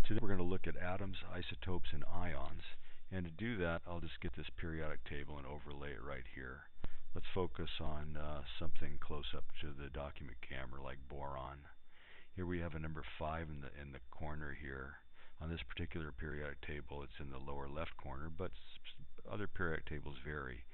Today we're going to look at atoms, isotopes, and ions. And to do that, I'll just get this periodic table and overlay it right here. Let's focus on something close up to the document camera, like boron. Here we have a number 5 in the corner here. On this particular periodic table, it's in the lower left corner, but other periodic tables vary.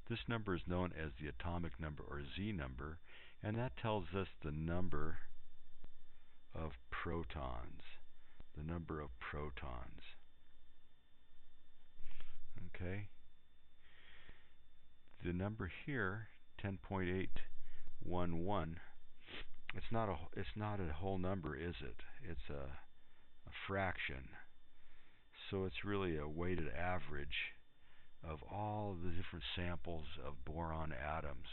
This number is known as the atomic number, or Z number, and that tells us the number of protons. The number of protons. Okay. The number here, 10.811, it's not a whole number, is it? It's a fraction. So it's really a weighted average of all the different samples of boron atoms.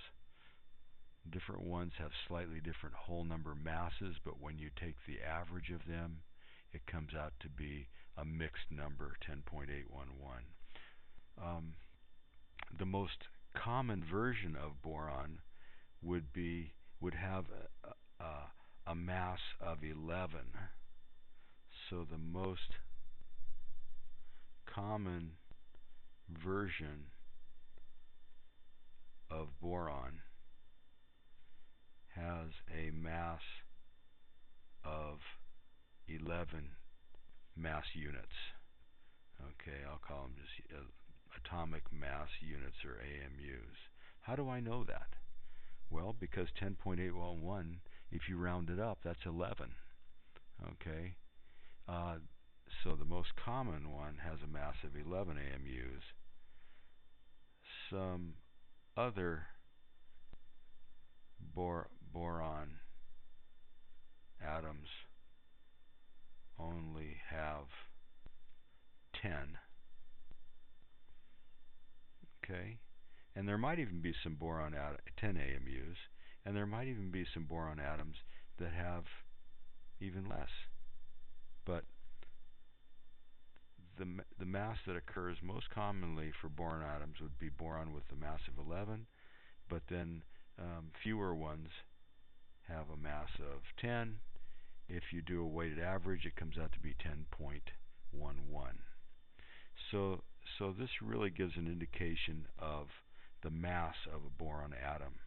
Different ones have slightly different whole number masses, but when you take the average of them, it comes out to be a mixed number, 10.811. The most common version of boron would have a mass of 11. So the most common version of boron has a mass of 11 mass units. Okay, I'll call them just atomic mass units, or AMUs. How do I know that? Well, because 10.811, if you round it up, that's 11. Okay, so the most common one has a mass of 11 AMUs. Some other boron atoms only have 10. Okay, and there might even be some 10 AMUs, and there might even be some boron atoms that have even less. But the mass that occurs most commonly for boron atoms would be boron with a mass of 11, but then fewer ones have a mass of 10. If you do a weighted average, it comes out to be 10.11. So this really gives an indication of the mass of a boron atom.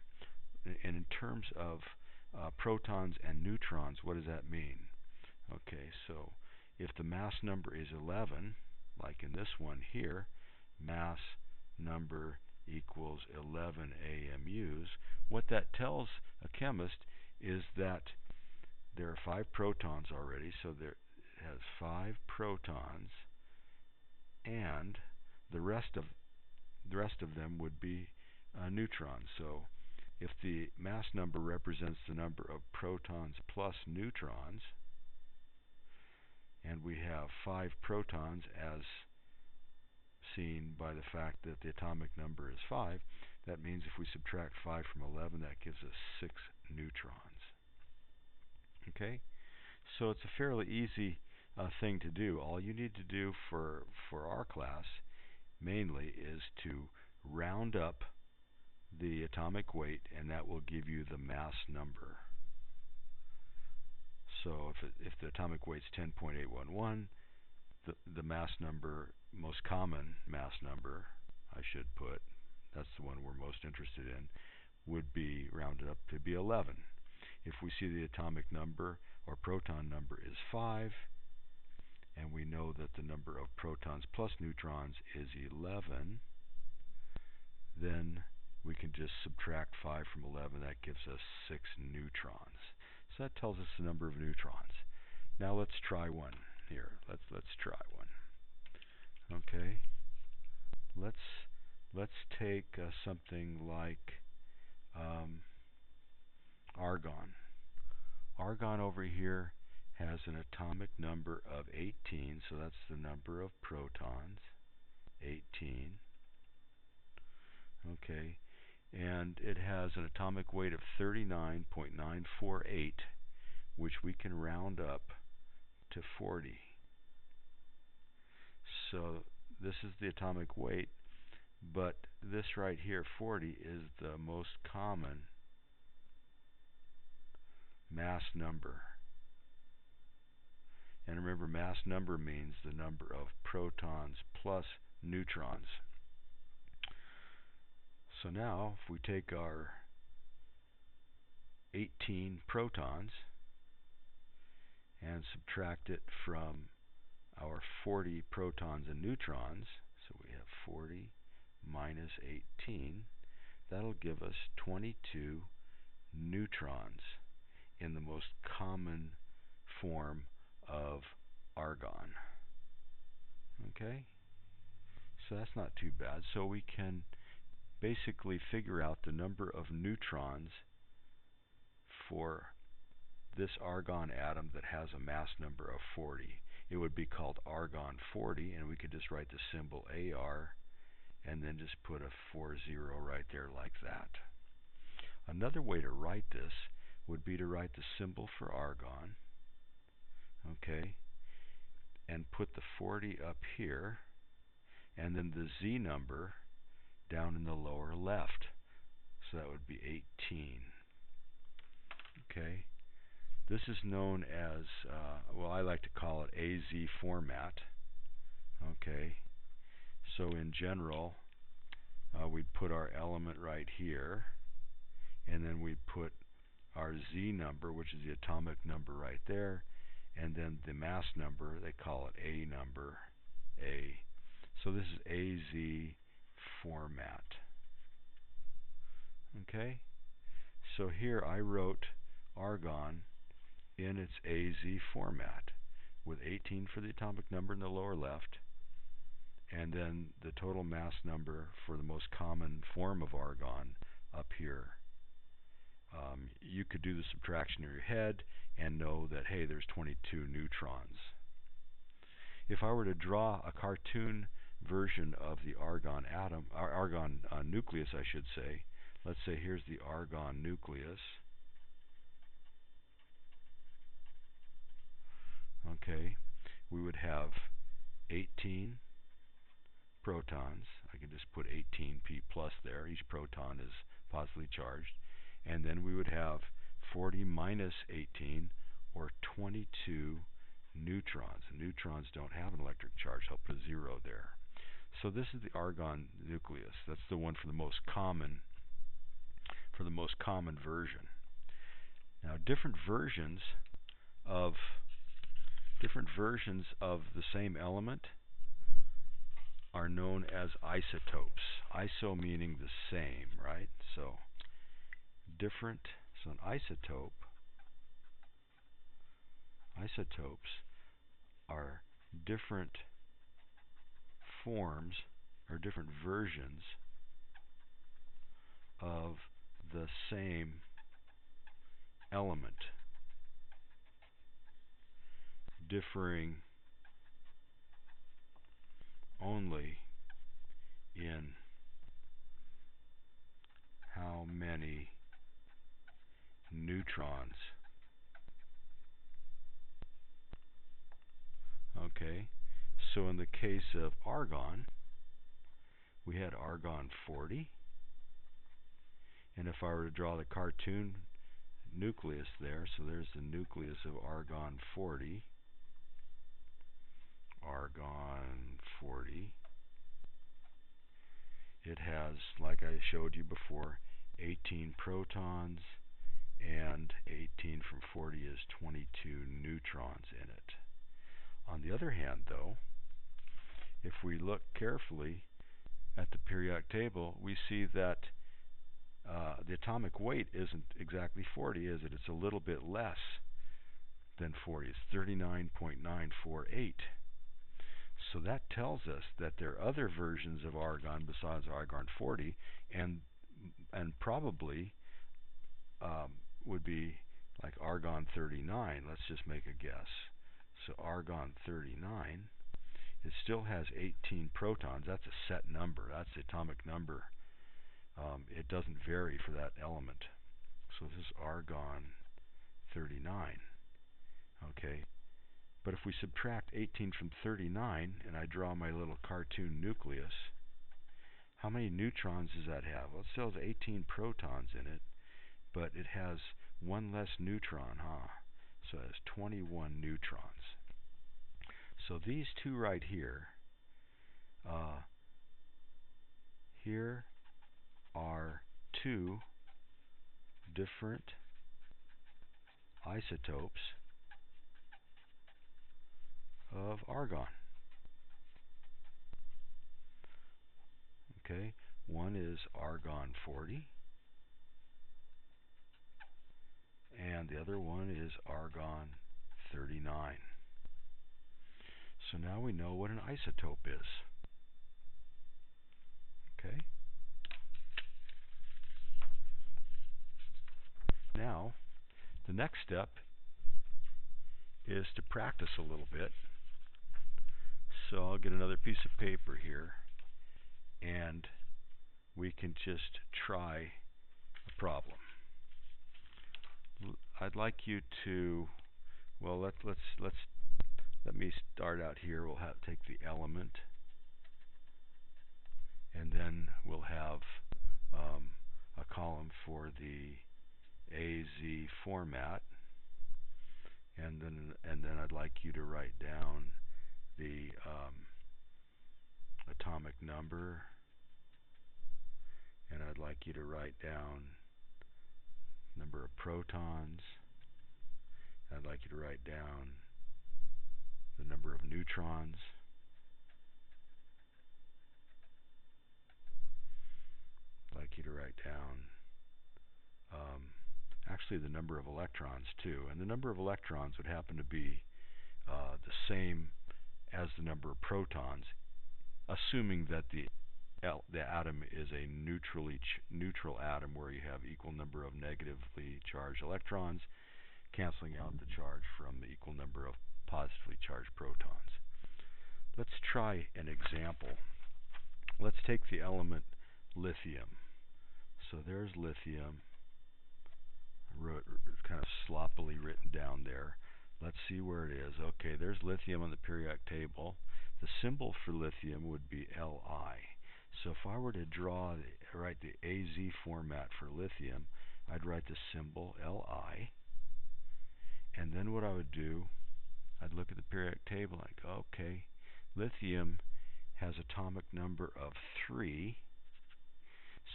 And in terms of protons and neutrons, what does that mean? Okay, so if the mass number is 11, like in this one here, mass number equals 11 AMUs, what that tells a chemist is that there are 5 protons already, so it has 5 protons, and the rest of them would be neutrons. So if the mass number represents the number of protons plus neutrons, and we have 5 protons as seen by the fact that the atomic number is 5, that means if we subtract 5 from 11, that gives us 6 neutrons. Okay, so it's a fairly easy thing to do. All you need to do for our class mainly is to round up the atomic weight, and that will give you the mass number. So if the atomic weight is 10.811, the mass number, most common mass number, I should put, that's the one we're most interested in, would be rounded up to be 11. If we see the atomic number or proton number is 5, and we know that the number of protons plus neutrons is 11, then we can just subtract 5 from 11. That gives us 6 neutrons. So that tells us the number of neutrons. Now let's try one here. Let's try one. Okay. Let's take something like argon. Argon over here has an atomic number of 18, so that's the number of protons, 18. Okay, and it has an atomic weight of 39.948, which we can round up to 40. So this is the atomic weight, but this right here, 40, is the most common mass number. And remember, mass number means the number of protons plus neutrons. So now, if we take our 18 protons and subtract it from our 40 protons and neutrons, so we have 40 minus 18, that'll give us 22 neutrons in the most common form of argon. Okay? So that's not too bad. So we can basically figure out the number of neutrons for this argon atom that has a mass number of 40. It would be called argon 40, and we could just write the symbol Ar and then just put a 40 right there like that. Another way to write this would be to write the symbol for argon, okay, and put the 40 up here, and then the Z number down in the lower left. So that would be 18. Okay. This is known as, well, I like to call it AZ format. Okay. So in general, we'd put our element right here, and then we'd put our Z number, which is the atomic number right there, and then the mass number, they call it A number, A. So this is AZ format. Okay? So here I wrote argon in its AZ format with 18 for the atomic number in the lower left, and then the total mass number for the most common form of argon up here. You could do the subtraction in your head and know that, hey, there's 22 neutrons. If I were to draw a cartoon version of the argon atom, argon nucleus, I should say, let's say here's the argon nucleus. Okay, we would have 18 protons. I can just put 18p plus there. Each proton is positively charged. And then we would have 40 minus 18, or 22 neutrons. And neutrons don't have an electric charge. I'll put a 0 there. So this is the argon nucleus. That's the one for the most common version. Now, different versions of the same element are known as isotopes. Iso meaning the same, right? So an isotopes are different forms or different versions of the same element, differing only in how many neutrons. Okay, so in the case of argon, we had argon 40, and if I were to draw the cartoon nucleus there, so there's the nucleus of argon 40, it has, like I showed you before, 18 protons, and 18 from 40 is 22 neutrons in it. On the other hand, though, if we look carefully at the periodic table, we see that the atomic weight isn't exactly 40, is it? It's a little bit less than 40. It's 39.948. So that tells us that there are other versions of argon besides argon 40, and probably would be like argon 39. Let's just make a guess. So argon 39, it still has 18 protons. That's a set number. That's the atomic number. It doesn't vary for that element. So this is argon 39. Okay. But if we subtract 18 from 39, and I draw my little cartoon nucleus, how many neutrons does that have? Well, it still has 18 protons in it, but it has one less neutron, huh? So it has 21 neutrons. So these two right here, here are two different isotopes of argon. Okay, one is argon 40 and the other one is argon 39. So now we know what an isotope is. Okay. Now, the next step is to practice a little bit. So I'll get another piece of paper here and we can just try a problem. I'd like you to, well, let me start out here. We'll take the element, and then we'll have a column for the AZ format, and then I'd like you to write down the atomic number, and I'd like you to write down number of protons. I'd like you to write down the number of neutrons. I'd like you to write down actually the number of electrons too, and the number of electrons would happen to be the same as the number of protons, assuming that the atom is a neutral atom where you have equal number of negatively charged electrons canceling out the charge from the equal number of positively charged protons. Let's try an example. Let's take the element lithium. So there's lithium, kind of sloppily written down there. Let's see where it is. Okay, there's lithium on the periodic table. The symbol for lithium would be Li. So if I were to write the AZ format for lithium, I'd write the symbol Li. And then what I would do, I'd look at the periodic table and I'd go, okay, lithium has atomic number of 3.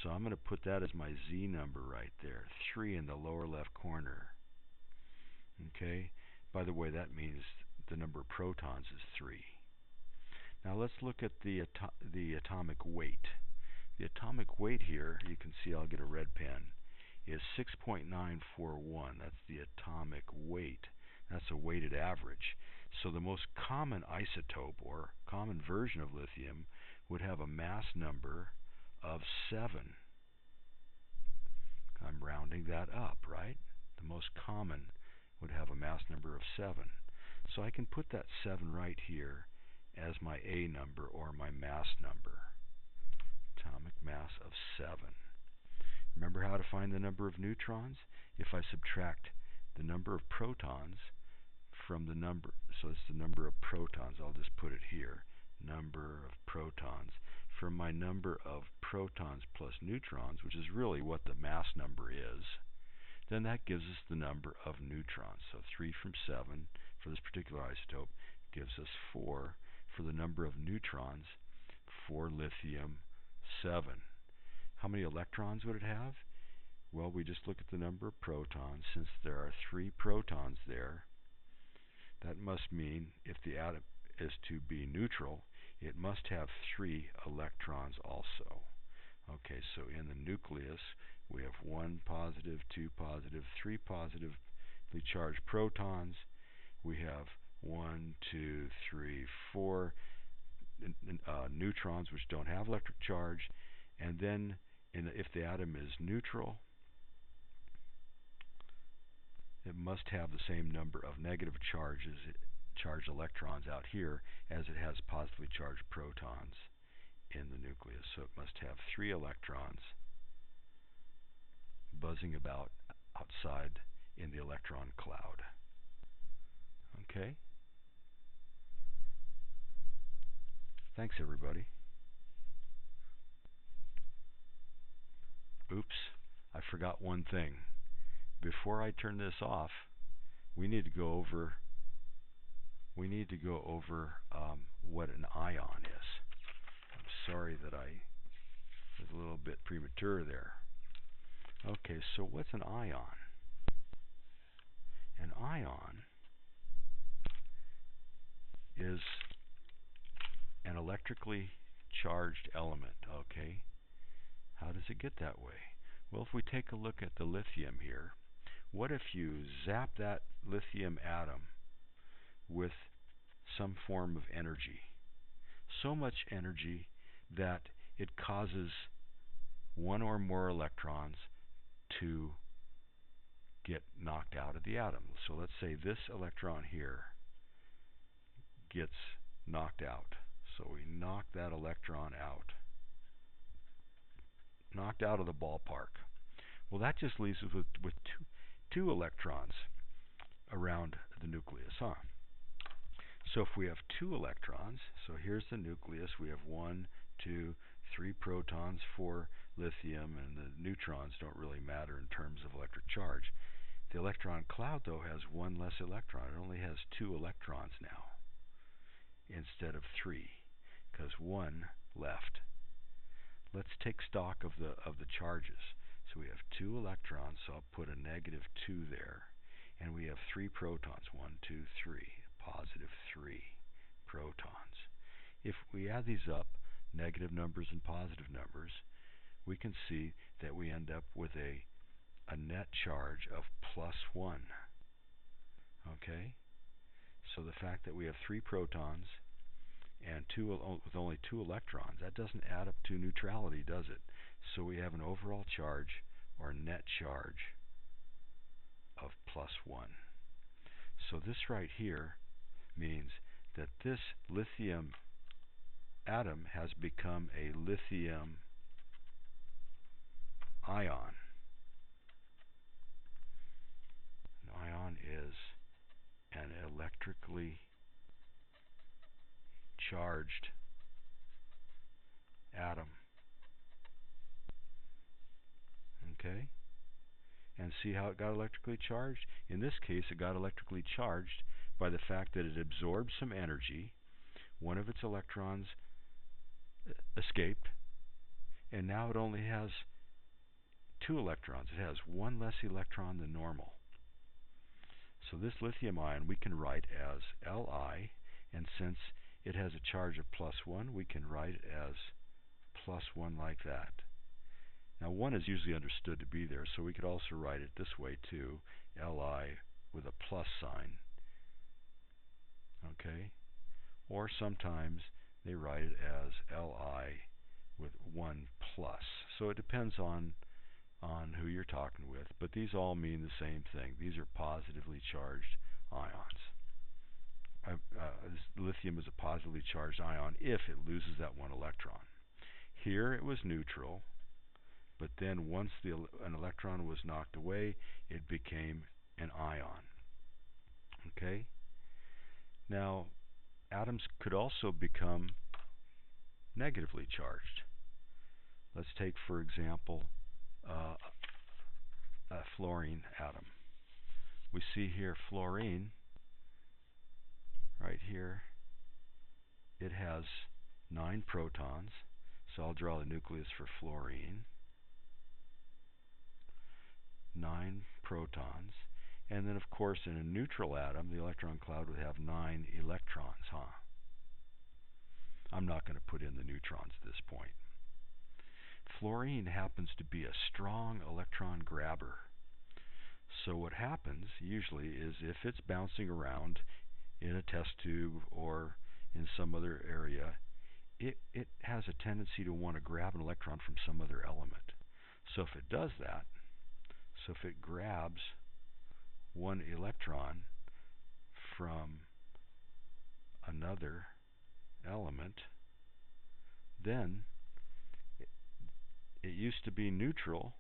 So I'm going to put that as my Z number right there, 3 in the lower left corner. Okay, by the way, that means the number of protons is 3. Now let's look at the atomic weight. The atomic weight here, you can see, I'll get a red pen, is 6.941. That's the atomic weight. That's a weighted average. So the most common isotope or common version of lithium would have a mass number of 7. I'm rounding that up, right? The most common would have a mass number of 7. So I can put that 7 right here as my A number or my mass number. Atomic mass of 7. Remember how to find the number of neutrons? If I subtract the number of protons from the number, so it's the number of protons, I'll just put it here, number of protons, from my number of protons plus neutrons, which is really what the mass number is, then that gives us the number of neutrons. So 3 from 7 for this particular isotope gives us 4 for the number of neutrons for lithium 7. How many electrons would it have? Well, we just look at the number of protons. Since there are 3 protons there, that must mean if the atom is to be neutral, it must have 3 electrons also. Okay, so in the nucleus, we have 1 positive, 2 positive, 3 positively charged protons. We have 1, 2, 3, 4 neutrons which don't have electric charge. And then if the atom is neutral, it must have the same number of negative charged electrons out here as it has positively charged protons in the nucleus. So it must have 3 electrons buzzing about outside in the electron cloud. Okay? Thanks, everybody. Oops, I forgot one thing. Before I turn this off, we need to go over we need to go over what an ion is. I'm sorry that I was a little bit premature there. Okay, so what's an ion? An ion is an electrically charged element, okay? How does it get that way? Well, if we take a look at the lithium here, what if you zap that lithium atom with some form of energy? So much energy that it causes one or more electrons to get knocked out of the atom. So let's say this electron here gets knocked out. So we knock that electron out. Knocked out of the ballpark. Well, that just leaves us with two electrons around the nucleus, huh? So if we have two electrons, so here's the nucleus, we have 1, 2, 3 protons for lithium, and the neutrons don't really matter in terms of electric charge. The electron cloud, though, has one less electron. It only has 2 electrons now instead of 3, because 1 left. Let's take stock of the charges. So we have 2 electrons, so I'll put a negative 2 there. And we have 3 protons, 1, 2, 3, positive 3 protons. If we add these up, negative numbers and positive numbers, we can see that we end up with a net charge of +1. Okay? So the fact that we have 3 protons and with only 2 electrons, that doesn't add up to neutrality, does it? So we have an overall charge, or net charge, of +1. So this right here means that this lithium atom has become a lithium ion. An ion is an electrically charged atom. Okay? And see how it got electrically charged? In this case, it got electrically charged by the fact that it absorbed some energy. One of its electrons escaped, and now it only has 2 electrons. It has 1 less electron than normal. So this lithium ion we can write as Li, and since it has a charge of +1, we can write it as +1 like that. Now 1 is usually understood to be there, so we could also write it this way too, Li with a plus sign. Okay? Or sometimes they write it as Li with 1 plus. So it depends on who you're talking with, but these all mean the same thing. These are positively charged ions. Lithium is a positively charged ion if it loses that 1 electron. Here it was neutral, but then once an electron was knocked away, it became an ion. Okay? Now, atoms could also become negatively charged. Let's take, for example, a fluorine atom. We see here fluorine, right here, it has 9 protons. So I'll draw the nucleus for fluorine. 9 protons. And then, of course, in a neutral atom, the electron cloud would have 9 electrons, huh? I'm not going to put in the neutrons at this point. Fluorine happens to be a strong electron grabber. So what happens usually is if it's bouncing around in a test tube or in some other area, it has a tendency to want to grab an electron from some other element. So if it does that, so if it grabs 1 electron from another element, then it used to be neutral,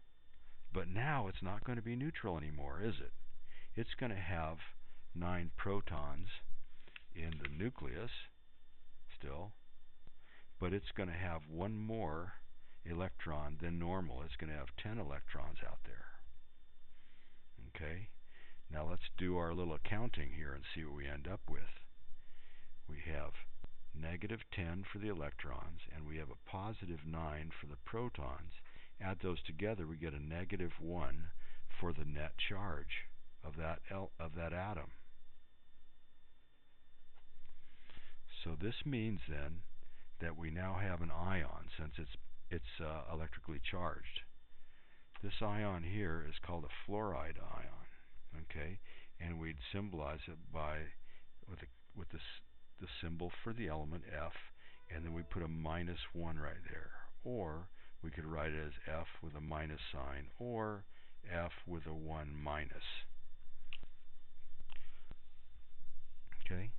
but now it's not going to be neutral anymore, is it? It's going to have 9 protons in the nucleus still, but it's going to have 1 more electron than normal. It's going to have 10 electrons out there. Okay? Now let's do our little accounting here and see what we end up with. negative 10 for the electrons, and we have a positive 9 for the protons. Add those together, we get a negative 1 for the net charge of that atom. So this means then that we now have an ion, since it's electrically charged. This ion here is called a fluoride ion, okay? And we'd symbolize it with the symbol for the element F, and then we put a minus 1 right there. Or we could write it as F with a minus sign, or F with a 1 minus. Okay?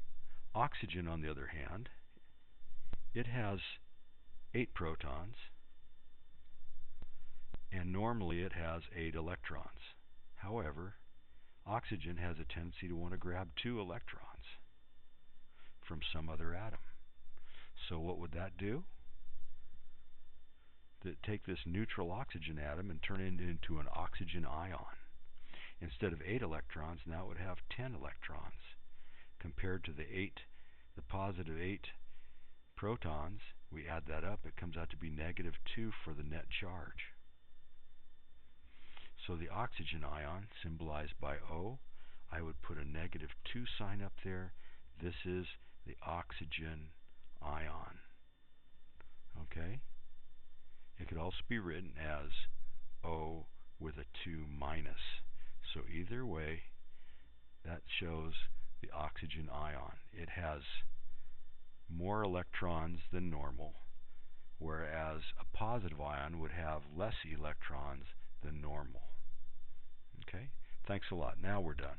Oxygen, on the other hand, it has 8 protons, and normally it has 8 electrons. However, oxygen has a tendency to want to grab 2 electrons from some other atom. So what would that do? Take this neutral oxygen atom and turn it into an oxygen ion. Instead of 8 electrons, now it would have 10 electrons. Compared to the positive 8 protons, we add that up, it comes out to be negative 2 for the net charge. So the oxygen ion, symbolized by O, I would put a negative 2 sign up there. This is the oxygen ion. Okay? It could also be written as O with a 2 minus. So either way, that shows the oxygen ion. It has more electrons than normal, whereas a positive ion would have less electrons than normal. Okay? Thanks a lot. Now we're done.